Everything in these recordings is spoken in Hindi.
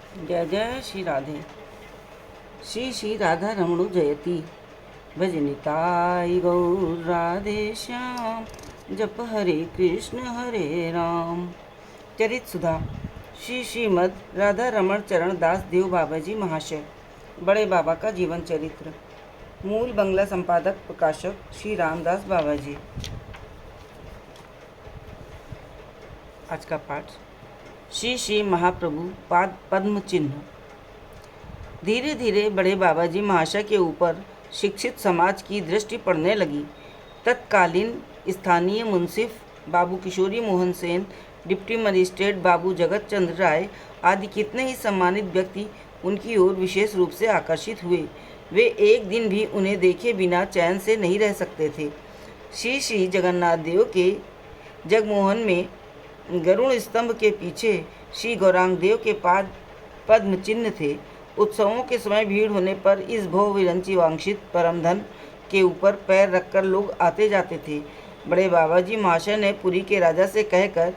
जय जय श्री राधे। श्री श्री राधा रमणु जयति। भजनिताई गौर राधे श्याम। जप हरे कृष्ण राम। चरित सुधा। श्री श्रीमद राधा रमण चरण दास देव बाबाजी महाशय। बड़े बाबा का जीवन चरित्र। मूल बंगला संपादक प्रकाशक श्री रामदास बाबाजी। आज का पाठ। श्री श्री महाप्रभु पाद पद्म चिन्ह। धीरे धीरे बड़े बाबाजी महाशय के ऊपर शिक्षित समाज की दृष्टि पड़ने लगी। तत्कालीन स्थानीय मुंसिफ बाबू किशोरी मोहन सेन, डिप्टी मजिस्ट्रेट बाबू जगत चंद्र राय आदि कितने ही सम्मानित व्यक्ति उनकी ओर विशेष रूप से आकर्षित हुए। वे एक दिन भी उन्हें देखे बिना चैन से नहीं रह सकते थे। श्री श्री जगन्नाथ देव के जगमोहन में गरुड़ स्तंभ के पीछे श्री गौरांग देव के पाद पद्म चिन्ह थे। उत्सवों के समय भीड़ होने पर इस भव विरंची वांछित परम धन के ऊपर पैर रखकर लोग आते जाते थे। बड़े बाबाजी महाशय ने पुरी के राजा से कहकर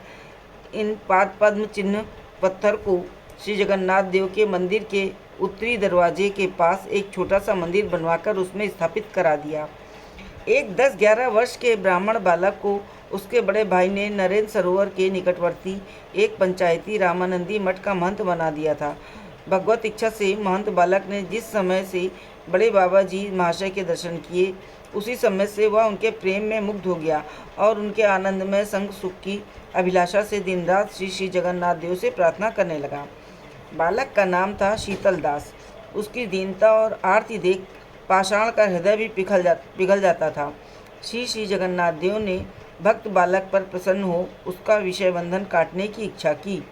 इन पाद पद्म चिन्ह पत्थर को श्री जगन्नाथ देव के मंदिर के उत्तरी दरवाजे के पास एक छोटा सा मंदिर बनवाकर उसमें स्थापित करा दिया। एक 10-11 वर्ष के ब्राह्मण बालक को उसके बड़े भाई ने नरेंद्र सरोवर के निकटवर्ती एक पंचायती रामानंदी मठ का महंत बना दिया था। भगवत इच्छा से महंत बालक ने जिस समय से बड़े बाबा जी महाशय के दर्शन किए, उसी समय से वह उनके प्रेम में मुग्ध हो गया और उनके आनंदमय संग सुख की अभिलाषा से दिन रात श्री श्री जगन्नाथ देव से प्रार्थना करने लगा। बालक का नाम था शीतल दास। उसकी दीनता और आरती देख पाषाण का हृदय भी पिघल जाता था। श्री श्री जगन्नाथ देव ने भक्त बालक पर प्रसन्न हो उसका विषय बंधन काटने की इच्छा की।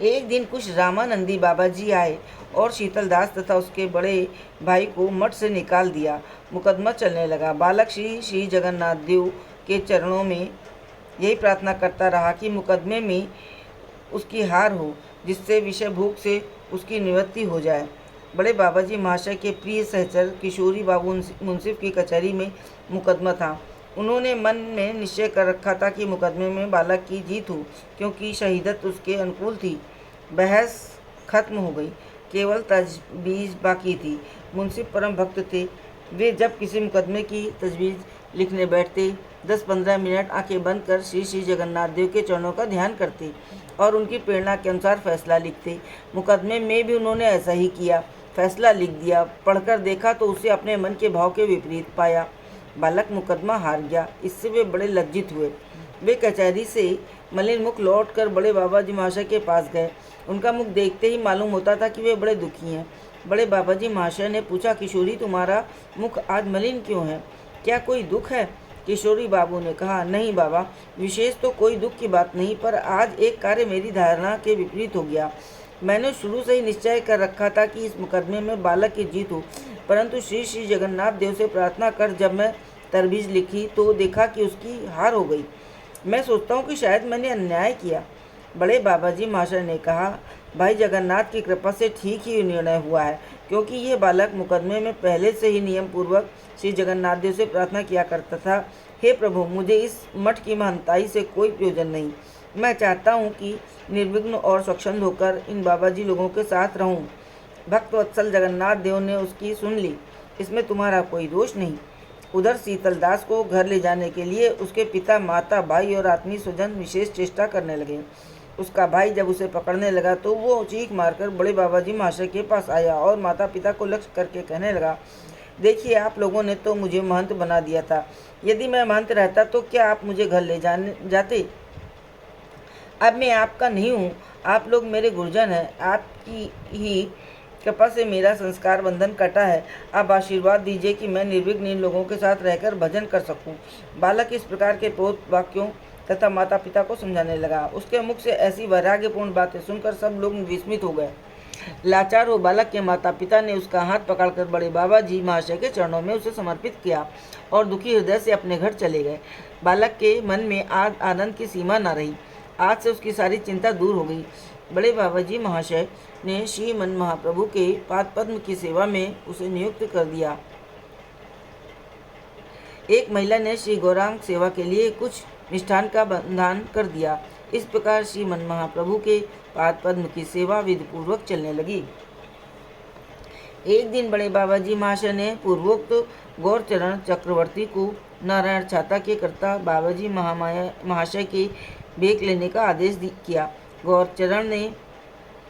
एक दिन कुछ रामानंदी बाबा जी आए और शीतल दास तथा उसके बड़े भाई को मठ से निकाल दिया। मुकदमा चलने लगा। बालक श्री श्री जगन्नाथ देव के चरणों में यही प्रार्थना करता रहा कि मुकदमे में उसकी हार हो, जिससे विषय भूख से उसकी निवृत्ति हो जाए। बड़े बाबाजी महाशय के प्रिय सहचर किशोरी बाबू मुंसिफ की कचहरी में मुकदमा था। उन्होंने मन में निश्चय कर रखा था कि मुकदमे में बालक की जीत हो, क्योंकि शहीदत उसके अनुकूल थी। बहस खत्म हो गई, केवल तजवीज़ बाकी थी। मुंसिफ परम भक्त थे। वे जब किसी मुकदमे की तजवीज़ लिखने बैठते 10-15 मिनट आंखें बंद कर श्री श्री जगन्नाथ देव के चरणों का ध्यान करते और उनकी प्रेरणा के अनुसार फैसला लिखते। मुकदमे में भी उन्होंने ऐसा ही किया। फैसला लिख दिया। पढ़कर देखा तो उसे अपने मन के भाव के विपरीत पाया। बालक मुकदमा हार गया। इससे वे बड़े लज्जित हुए। वे कचहरी से मलिन मुख लौटकर बड़े बाबाजी महाशय के पास गए। उनका मुख देखते ही मालूम होता था कि वे बड़े दुखी हैं। बड़े बाबाजी महाशय ने पूछा, किशोरी तुम्हारा मुख आज मलिन क्यों है? क्या कोई दुख है? किशोरी बाबू ने कहा, नहीं बाबा, विशेष तो कोई दुख की बात नहीं, पर आज एक कार्य मेरी धारणा के विपरीत हो गया। मैंने शुरू से ही निश्चय कर रखा था कि इस मुकदमे में बालक की जीत हो, परंतु श्री श्री जगन्नाथ देव से प्रार्थना कर जब मैं तरबीज लिखी तो देखा कि उसकी हार हो गई। मैं सोचता हूँ कि शायद मैंने अन्याय किया। बड़े बाबाजी महाशय ने कहा, भाई जगन्नाथ की कृपा से ठीक ही निर्णय हुआ है, क्योंकि यह बालक मुकदमे में पहले से ही नियम पूर्वक श्री जगन्नाथ देव से प्रार्थना किया करता था, हे प्रभु, मुझे इस मठ की महंताई से कोई प्रयोजन नहीं। मैं चाहता हूँ कि निर्विघ्न और स्वच्छंद होकर इन बाबाजी लोगों के साथ रहूँ। भक्त वत्सल जगन्नाथ देव ने उसकी सुन ली। इसमें तुम्हारा कोई दोष नहीं। उधर शीतल दास को घर ले जाने के लिए उसके पिता, माता, भाई और आत्मीय स्वजन विशेष चेष्टा करने लगे। उसका भाई जब उसे पकड़ने लगा तो वो चीख मारकर बड़े बाबाजी महाशय के पास आया और माता पिता को लक्ष्य करके कहने लगा, देखिए, आप लोगों ने तो मुझे महंत बना दिया था। यदि मैं महंत रहता तो क्या आप मुझे घर ले जाते? अब मैं आपका नहीं हूँ। आप लोग मेरे गुरुजन हैं। आपकी ही कृपा से मेरा संस्कार बंधन कटा है। आप आशीर्वाद दीजिए कि मैं निर्विघ्न इन लोगों के साथ रहकर भजन कर सकूं। बालक इस प्रकार के प्रोक्त वाक्यों तथा माता पिता को समझाने लगा। उसके मुख से ऐसी वैराग्यपूर्ण बातें सुनकर सब लोग विस्मित हो गए। लाचार हो बालक के माता पिता ने उसका हाथ पकड़कर बड़े बाबा जी महाशय के चरणों में उसे समर्पित किया और दुखी हृदय से अपने घर चले गए। बालक के मन में आज आनंद की सीमा न रही। आज से उसकी सारी चिंता दूर हो गई। बड़े बाबाजी महाशय ने श्रीमन महाप्रभु के पाद पद्म की सेवा में उसे नियुक्त कर दिया। एक महिला ने श्री गौरांग सेवा के लिए कुछ मिष्ठान का बंधान कर दिया। इस प्रकार श्रीमन महाप्रभु के पाद पद्म की सेवा विधिपूर्वक चलने लगी। एक दिन बड़े बाबा जी महाशय ने पूर्वोक्त गौरचरण चक्रवर्ती को नारायण छाता के कर्ता बाबा जी महाशय के भेंट लेने का आदेश किया। गौरचरण ने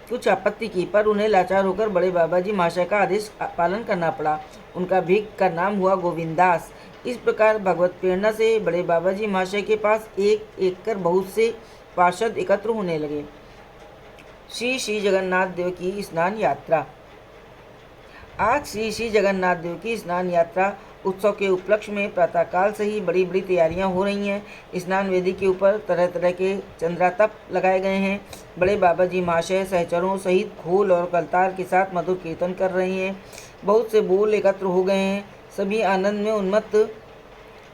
कुछ आपत्ति की, पर उन्हें लाचार होकर बड़े बाबा जी महाशय का आदेश पालन करना पड़ा। उनका भीख का नाम हुआ गोविंदास। इस प्रकार भगवत प्रेरणा से बड़े बाबा जी महाशय के पास एक एक कर बहुत से पार्षद एकत्र होने लगे। श्री श्री जगन्नाथ देव की स्नान यात्रा। आज श्री श्री जगन्नाथ देव की स्नान यात्रा उत्सव के उपलक्ष्य में प्रातःकाल से ही बड़ी बड़ी तैयारियां हो रही हैं। स्नान वेदी के ऊपर तरह तरह के चंद्रातप लगाए गए हैं। बड़े बाबा जी महाशय सहचरों सहित खोल और कलतार के साथ मधुर कीर्तन कर रहे हैं। बहुत से बोल एकत्र हो गए हैं। सभी आनंद में उन्मत्त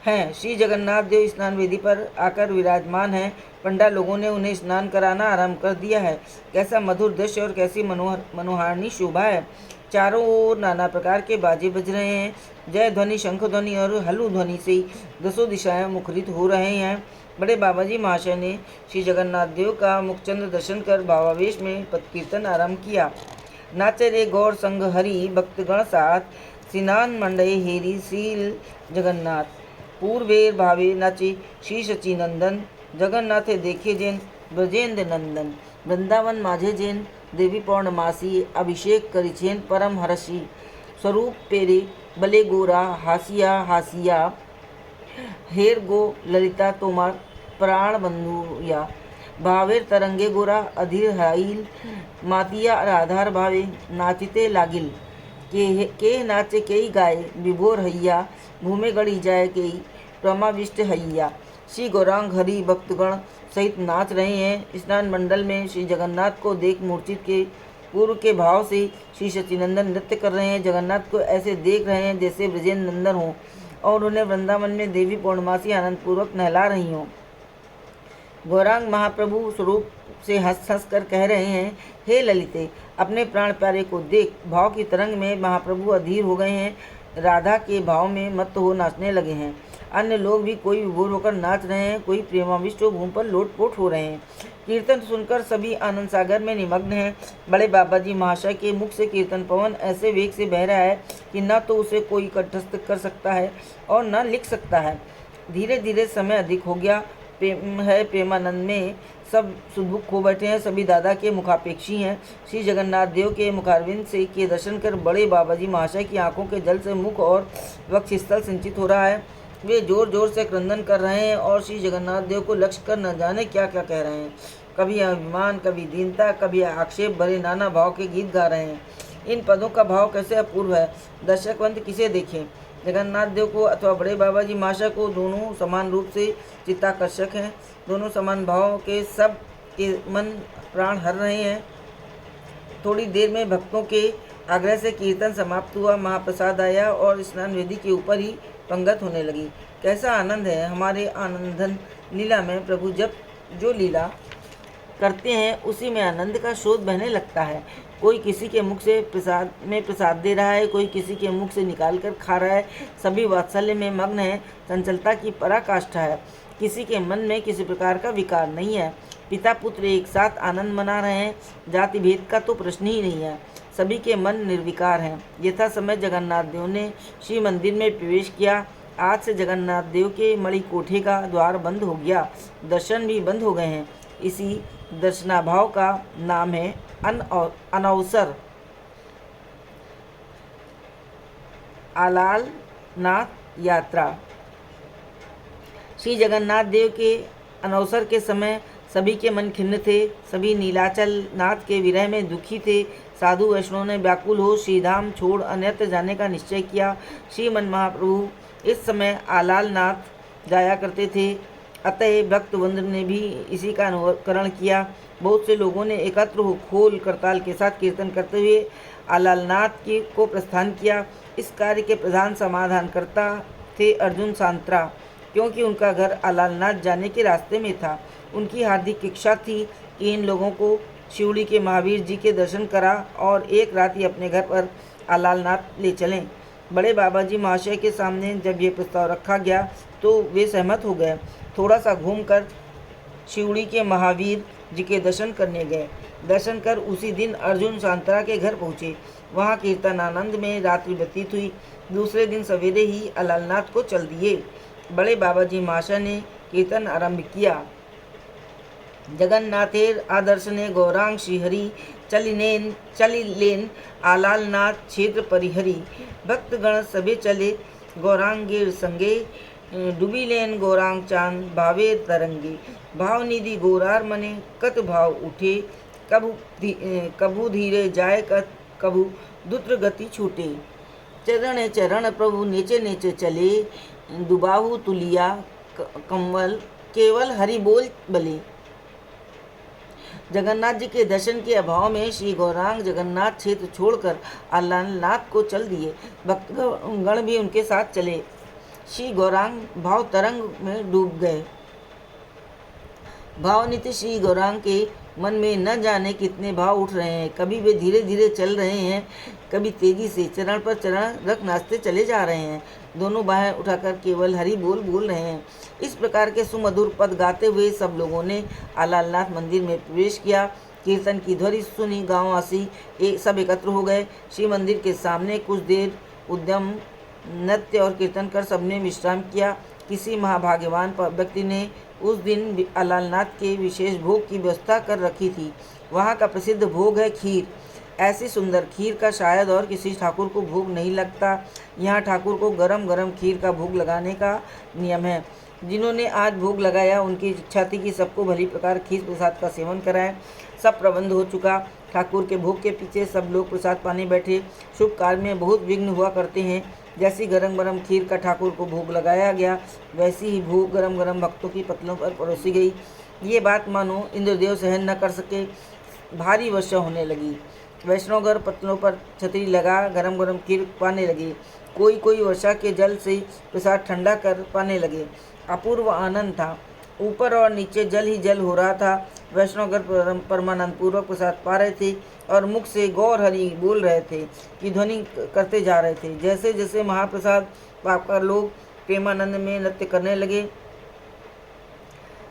हैं। श्री जगन्नाथ देव स्नान वेदी पर आकर विराजमान हैं। पंडा लोगों ने उन्हें स्नान कराना आरंभ कर दिया है। कैसा मधुर दृश्य और कैसी मनोहारिणी शोभा है। चारों ओर नाना प्रकार के बाजे बज रहे हैं। जय ध्वनि, शंख ध्वनि और हल्लू ध्वनि से दसों दिशाएं मुखरित हो रहे हैं। बड़े बाबा जी महाशय ने श्री जगन्नाथ देव का मुखचंद्र दर्शन कर भावावेश में पद कीर्तन आरंभ किया। नाचे रे गौर संग हरि भक्तगण साथ, सिनान मंडे हेरी सील जगन्नाथ। पूर्वेर भावे नाचे श्री शची नंदन, जगन्नाथे देखे जेन ब्रजेंद्र नंदन। वृंदावन माझे जेन देवी पौर्णमासी, अभिषेक करिछेन परम हर्षि। स्वरूप पेरे बले गोरा हासिया हासिया, हेर गो ललिता तोमार प्राण बंधुया। भावेर तरंगे गोरा अधीर हाइल, मातिया आधार भावे नाचिते लागिल। के नाचे केई गाए विभोर हैया, भूमे गढ़ी जाए केई प्रमाविष्ट हैया। श्री गौरांग हरि भक्तगण सहित नाच रहे हैं। स्नान मंडल में श्री जगन्नाथ को देख मूर्छित के पूर्व के भाव से श्री सचिनंदन नृत्य कर रहे हैं। जगन्नाथ को ऐसे देख रहे हैं जैसे ब्रजेंद्र नंदन हो और उन्हें वृंदावन में देवी पौर्णमासी आनंद पूर्वक नहला रही हों। गौरांग महाप्रभु स्वरूप से हंस हंस कर कह रहे हैं, हे ललिते, अपने प्राण प्यारे को देख। भाव की तरंग में महाप्रभु अधीर हो गए हैं। राधा के भाव में मत्त हो नाचने लगे हैं। अन्य लोग भी कोई विभोर होकर नाच रहे हैं, कोई प्रेमाविष्ट हो भूमि पर लोटपोट हो रहे हैं। कीर्तन सुनकर सभी आनंद सागर में निमग्न हैं। बड़े बाबा जी महाशय के मुख से कीर्तन पवन ऐसे वेग से बह रहा है कि न तो उसे कोई कंठस्थ कर सकता है और न लिख सकता है। धीरे धीरे समय अधिक हो गया है। प्रेमानंद में सब सुदमुख हो बैठे हैं। सभी दादा के मुखापेक्षी हैं। श्री जगन्नाथ देव के मुखारविंद से के दर्शन कर बड़े बाबा जी महाशय की आंखों के जल से मुख और वक्षस्थल सिंचित हो रहा है। वे जोर जोर से क्रंदन कर रहे हैं और श्री जगन्नाथ देव को लक्ष्य कर न जाने क्या क्या कह रहे हैं। कभी अभिमान, कभी दीनता, कभी आक्षेप भरे नाना भाव के गीत गा रहे हैं। इन पदों का भाव कैसे अपूर्व है। दर्शकवंत किसे देखें, जगन्नाथ देव को अथवा बड़े बाबा जी महाशय को। दोनों समान रूप से चित्ताकर्षक हैं। दोनों समान भाव के सब के मन प्राण हर रहे हैं। थोड़ी देर में भक्तों के आग्रह से कीर्तन समाप्त हुआ। महाप्रसाद आया और स्नान वेदी के ऊपर ही पंगत होने लगी। कैसा आनंद है हमारे आनंदन लीला में। प्रभु जब जो लीला करते हैं उसी में आनंद का स्रोत बहने लगता है। कोई किसी के मुख से प्रसाद दे रहा है, कोई किसी के मुख से निकाल कर खा रहा है। सभी वात्सल्य में मग्न है। चंचलता की पराकाष्ठा है। किसी के मन में किसी प्रकार का विकार नहीं है। पिता पुत्र एक साथ आनंद मना रहे हैं। जाति भेद का तो प्रश्न ही नहीं है। सभी के मन निर्विकार हैं। यथा समय जगन्नाथ देव ने श्री मंदिर में प्रवेश किया। आज से जगन्नाथ देव के मणि कोठे का द्वार बंद हो गया। दर्शन भी बंद हो गए हैं। इसी दर्शनाभाव का नाम है अनवसर। आलालनाथ यात्रा। श्री जगन्नाथ देव के अनवसर के समय सभी के मन खिन्न थे। सभी नीलाचल नाथ के विरह में दुखी थे। साधु वैष्णव ने व्याकुल हो श्रीधाम छोड़ अन्यत्र जाने का निश्चय किया। श्रीमन महाप्रभु इस समय आलालनाथ जाया करते थे। अतः भक्तवृंद ने भी इसी का अनुकरण किया। बहुत से लोगों ने एकत्र हो खोल करताल के साथ कीर्तन करते हुए आलालनाथ को प्रस्थान किया। इस कार्य के प्रधान समाधानकर्ता थे अर्जुन सांत्रा, क्योंकि उनका घर आलालनाथ जाने के रास्ते में था। उनकी हार्दिक इच्छा थी कि इन लोगों को शिवड़ी के महावीर जी के दर्शन करा और एक रात ही अपने घर पर आलालनाथ ले चलें। बड़े बाबा जी महाशय के सामने जब ये प्रस्ताव रखा गया तो वे सहमत हो गए। थोड़ा सा घूमकर शिवड़ी के महावीर जी के दर्शन करने गए। दर्शन कर उसी दिन अर्जुन शांतरा के घर पहुँचे। वहाँ कीर्तन आनंद में रात्रि व्यतीत हुई। दूसरे दिन सवेरे ही अलालनाथ को चल दिए। बड़े बाबा जी महाशय ने कीर्तन आरंभ किया। जगन्नाथेर आदर्शने गौरांग श्रीहरि चलिलेन आलालनाथ क्षेत्र परिहरि। भक्तगण सभे चले गौरांगेर संगे डूबिलेन गौरांग चांद भावे तरंगे। भावनिधि गौरार मने कत भाव उठे। कभू धीरे जाय कभू दुत्र गति छूटे। चरण चरण प्रभु नीचे नीचे चले। दुबाहु तुलिया कंवल केवल हरि बोल बले। जगन्नाथ जी के दर्शन के अभाव में श्री गौरांग जगन्नाथ क्षेत्र छोड़कर अलालनाथ को चल दिए। भक्तगण भी उनके साथ चले। श्री गौरांग भाव तरंग में डूब गए। भावनिधि श्री गौरांग के मन में न जाने कितने भाव उठ रहे हैं। कभी वे धीरे धीरे चल रहे हैं, कभी तेजी से चरण पर चरण रख नाचते चले जा रहे हैं। दोनों बाहें उठाकर केवल हरि बोल रहे हैं। इस प्रकार के सुमधुर पद गाते हुए सब लोगों ने अलालनाथ मंदिर में प्रवेश किया। कीर्तन की ध्वनि सुनी गांववासी सब एकत्र हो गए। श्री मंदिर के सामने कुछ देर उद्यम नृत्य और कीर्तन कर सबने विश्राम किया। किसी महाभाग्यवान व्यक्ति ने उस दिन अलालनाथ के विशेष भोग की व्यवस्था कर रखी थी। वहाँ का प्रसिद्ध भोग है खीर। ऐसी सुंदर खीर का शायद और किसी ठाकुर को भोग नहीं लगता। यहाँ ठाकुर को गरम गरम खीर का भोग लगाने का नियम है। जिन्होंने आज भोग लगाया उनकी इच्छा थी कि सबको भली प्रकार खीर प्रसाद का सेवन कराएं। सब प्रबंध हो चुका। ठाकुर के भोग के पीछे सब लोग प्रसाद पाने बैठे। शुभ कार्य में बहुत विघ्न हुआ करते हैं। जैसी गरम गरम खीर का ठाकुर को भोग लगाया गया, वैसी ही भोग गरम गरम भक्तों की पतलों पर परोसी गई। ये बात मानो इंद्रदेव सहन न कर सके। भारी वर्षा होने लगी। वैष्णवगण पतलों पर छतरी लगा गरम गरम खीर पाने लगे। कोई वर्षा के जल से प्रसाद ठंडा कर पाने लगे। अपूर्व आनंद था। ऊपर और नीचे जल ही जल हो रहा था। वैष्णवगण परमानंद पूर्वक प्रसाद पा रहे थे और मुख से गौर हरि बोल रहे थे कि ध्वनि करते जा रहे थे। जैसे जैसे महाप्रसाद पाकर लोग प्रेमानंद में नृत्य करने लगे,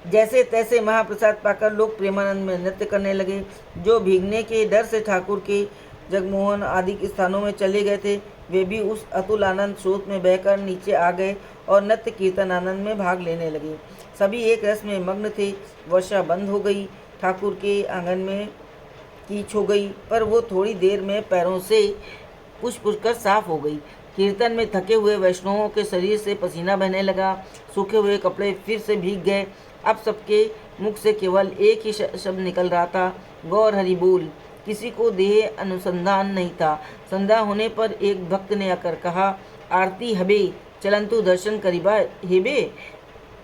जैसे तैसे महाप्रसाद पाकर लोग प्रेमानंद में नृत्य करने लगे। जो भीगने के डर से ठाकुर के जगमोहन आदि स्थानों में चले गए थे, वे भी उस अतुल आनंद स्रोत में बहकर नीचे आ गए और नृत्य कीर्तन आनंद में भाग लेने लगे। सभी एक रस में मग्न थे। वर्षा बंद हो गई। ठाकुर के आंगन में कीच हो गई, पर वो थोड़ी देर में पैरों से पुछ कर साफ हो गई। कीर्तन में थके हुए वैष्णवों के शरीर से पसीना बहने लगा। सूखे हुए कपड़े फिर से भीग गए। अब सबके मुख से केवल एक ही शब्द निकल रहा था, गौर हरि बोल। किसी को देह अनुसंधान नहीं था। संध्या होने पर एक भक्त ने आकर कहा, आरती हबे चलंतु दर्शन करीबा हेबे।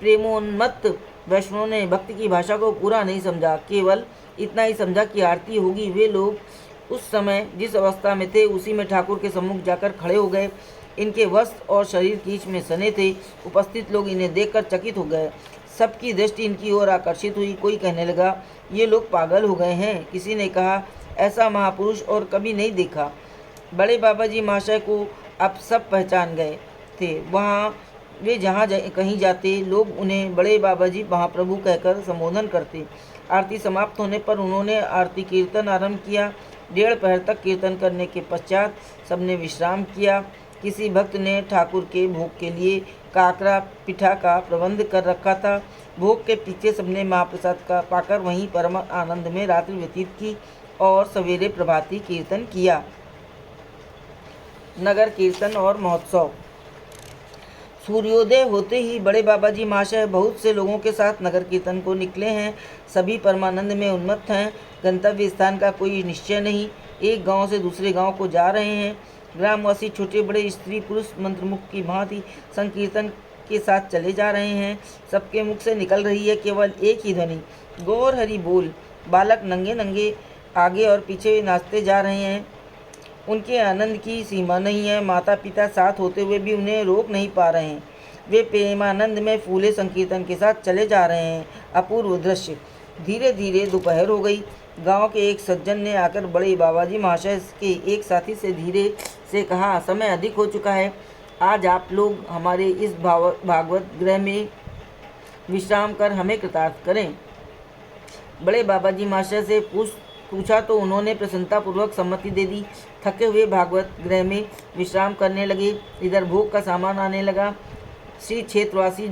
प्रेमोन्मत्त वैष्णव ने भक्ति की भाषा को पूरा नहीं समझा, केवल इतना ही समझा कि आरती होगी। वे लोग उस समय जिस अवस्था में थे उसी में ठाकुर के सम्मुख जाकर खड़े हो गए। इनके वस्त्र और शरीर कीच में सने थे। उपस्थित लोग इन्हें देखकर चकित हो गए। सबकी दृष्टि इनकी ओर आकर्षित हुई। कोई कहने लगा, ये लोग पागल हो गए हैं। किसी ने कहा, ऐसा महापुरुष और कभी नहीं देखा। बड़े बाबा जी महाशय को अब सब पहचान गए थे। वहाँ वे जहाँ कहीं जाते लोग उन्हें बड़े बाबा जी महाप्रभु कहकर संबोधन करते। आरती समाप्त होने पर उन्होंने आरती कीर्तन आरंभ किया। 1.5 पहर तक कीर्तन करने के पश्चात सबने विश्राम किया। किसी भक्त ने ठाकुर के भोग के लिए काकरा पिठा का प्रबंध कर रखा था। भोग के पीछे सबने महाप्रसाद का पाकर वहीं परम आनंद में रात्रि व्यतीत की और सवेरे प्रभाती कीर्तन किया। नगर कीर्तन और महोत्सव। सूर्योदय होते ही बड़े बाबा जी महाशय बहुत से लोगों के साथ नगर कीर्तन को निकले हैं। सभी परमानंद में उन्मत्त हैं। गंतव्य स्थान का कोई निश्चय नहीं। एक गांव से दूसरे गांव को जा रहे हैं। ग्रामवासी छोटे बड़े स्त्री पुरुष मंत्रमुग्ध की भांति संकीर्तन के साथ चले जा रहे हैं। सबके मुख से निकल रही है केवल एक ही ध्वनि, गौर हरि बोल। बालक नंगे नंगे आगे और पीछे नाचते जा रहे हैं। उनके आनंद की सीमा नहीं है। माता पिता साथ होते हुए भी उन्हें रोक नहीं पा रहे हैं। वे प्रेमानंद में फूले संकीर्तन के साथ चले जा रहे हैं। अपूर्व दृश्य। धीरे धीरे दोपहर हो गई। गांव के एक सज्जन ने आकर बड़े बाबाजी महाशय के एक साथी से धीरे से कहा, समय अधिक हो चुका है। आज आप लोग हमारे इस भागवत गृह में विश्राम कर हमें कृतार्थ करें। बड़े बाबा जी महाशय से पूछा तो उन्होंने प्रसन्नतापूर्वक सम्मति दे दी। थके हुए भागवत गृह में विश्राम करने लगे। इधर भोग का सामान आने लगा। श्री क्षेत्रवासी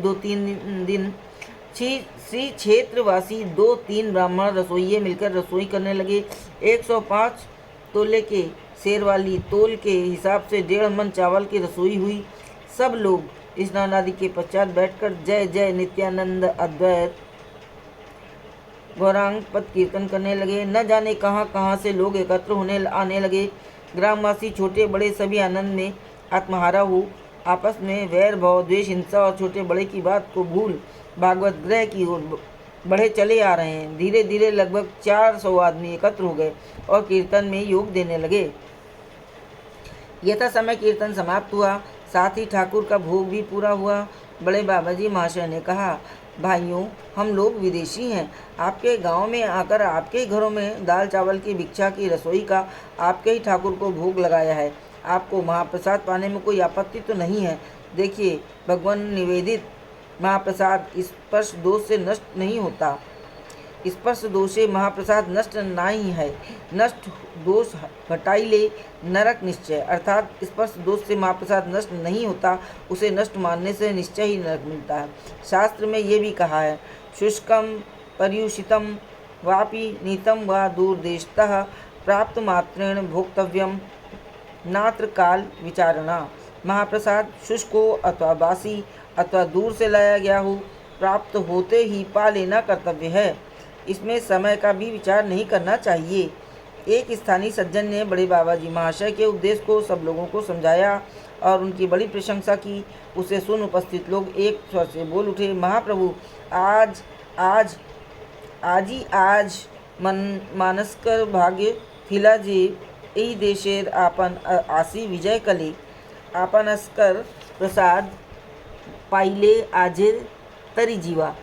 दो तीन ब्राह्मण रसोइये मिलकर रसोई करने लगे। 105 तोले के शेर वाली तोल के हिसाब से 1.5 मन चावल की रसोई हुई। सब लोग स्नान आदि के पश्चात बैठकर जय जय नित्यानंद अद्वैत गौरांग पद कीर्तन करने लगे। न जाने कहाँ कहाँ से लोग एकत्र आने लगे। ग्रामवासी छोटे बड़े सभी आनंद में आत्महारा हो आपस में वैर भाव द्वेष हिंसा और छोटे बड़े की बात को भूल भागवत गृह की ओर बढ़े चले आ रहे हैं। धीरे धीरे लगभग 400 आदमी एकत्र हो गए और कीर्तन में योग देने लगे। यथा समय कीर्तन समाप्त हुआ, साथ ही ठाकुर का भोग भी पूरा हुआ। बड़े बाबा जी महाशय ने कहा, भाइयों, हम लोग विदेशी हैं। आपके गांव में आकर आपके ही घरों में दाल चावल की भिक्षा की रसोई का आपके ही ठाकुर को भोग लगाया है। आपको महाप्रसाद पाने में कोई आपत्ति तो नहीं है। देखिए, भगवान निवेदित महाप्रसाद स्पर्श दोष से नष्ट नहीं होता। स्पर्श दोषे महाप्रसाद नष्ट नहीं है। नष्ट दोष हटाई ले नरक निश्चय। अर्थात स्पर्श दोष से महाप्रसाद नष्ट नहीं होता, उसे नष्ट मानने से निश्चय ही नरक मिलता है। शास्त्र में ये भी कहा है, शुष्कम पर्युषितम वापि नीतम व दूरदेशतः प्राप्त मात्रेण भोक्तव्यम नात्र काल विचारणा। महाप्रसाद शुष्क हो अथवा बासी अथवा दूर से लाया गया हो, प्राप्त होते ही पा लेना कर्तव्य है। इसमें समय का भी विचार नहीं करना चाहिए। एक स्थानीय सज्जन ने बड़े बाबा जी महाशय के उपदेश को सब लोगों को समझाया और उनकी बड़ी प्रशंसा की। उसे सुन उपस्थित लोग एक स्वर से बोल उठे, महाप्रभु, आज मानसकर भाग्य थिला जे यही देशेर आपन आसी विजय कले आपन अस्कर प्रसाद पाइले आजेर तरी जीवा।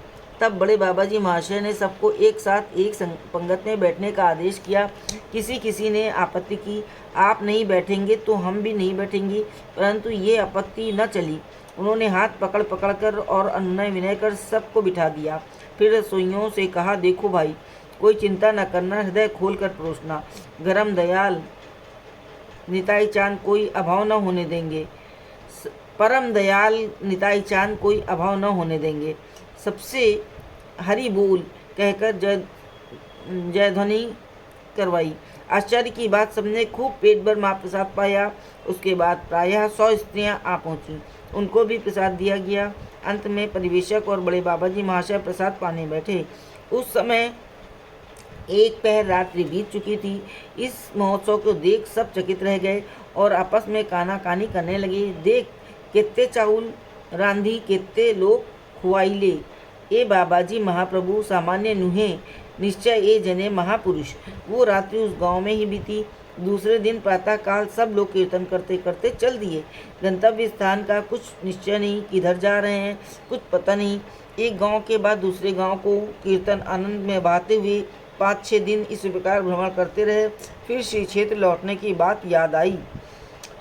तब बड़े बाबा जी महाशय ने सबको एक साथ एक पंगत में बैठने का आदेश किया। किसी ने आपत्ति की, आप नहीं बैठेंगे तो हम भी नहीं बैठेंगे, परंतु ये आपत्ति न चली। उन्होंने हाथ पकड़ कर और अनुनय विनय कर सबको बिठा दिया। फिर रसोइयों से कहा, देखो भाई, कोई चिंता न करना, हृदय खोल कर परोसना। गरम दयाल निताई चांद कोई अभाव न होने देंगे। परम दयाल निताई चांद कोई अभाव न होने देंगे। सबसे हरि बोल कहकर जय ध्वनि करवाई। आश्चर्य की बात, सबने खूब पेट भर महाप्रसाद पाया। उसके बाद प्रायः 100 स्त्रियां आ पहुंची, उनको भी प्रसाद दिया गया। अंत में परिवेशक और बड़े बाबा जी महाशय प्रसाद पाने बैठे। उस समय 1 पहर रात्रि बीत चुकी थी। इस महोत्सव को देख सब चकित रह गए और आपस में कानाकानी करने लगे। देख, कितने चाउल रांधी, कितने लोग खुआइले। ए बाबाजी महाप्रभु सामान्य नुहे, निश्चय ये जने महापुरुष। वो रात्रि उस गांव में ही बीती। दूसरे दिन प्रातःकाल सब लोग कीर्तन करते करते चल दिए। गंतव्य स्थान का कुछ निश्चय नहीं, किधर जा रहे हैं कुछ पता नहीं। एक गांव के बाद दूसरे गांव को कीर्तन आनंद में बहाते हुए 5-6 दिन इस प्रकार भ्रमण करते रहे। फिर श्री क्षेत्र लौटने की बात याद आई।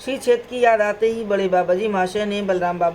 श्री क्षेत्र की याद आते ही बड़े बाबा जी महाशय ने बलराम बाबू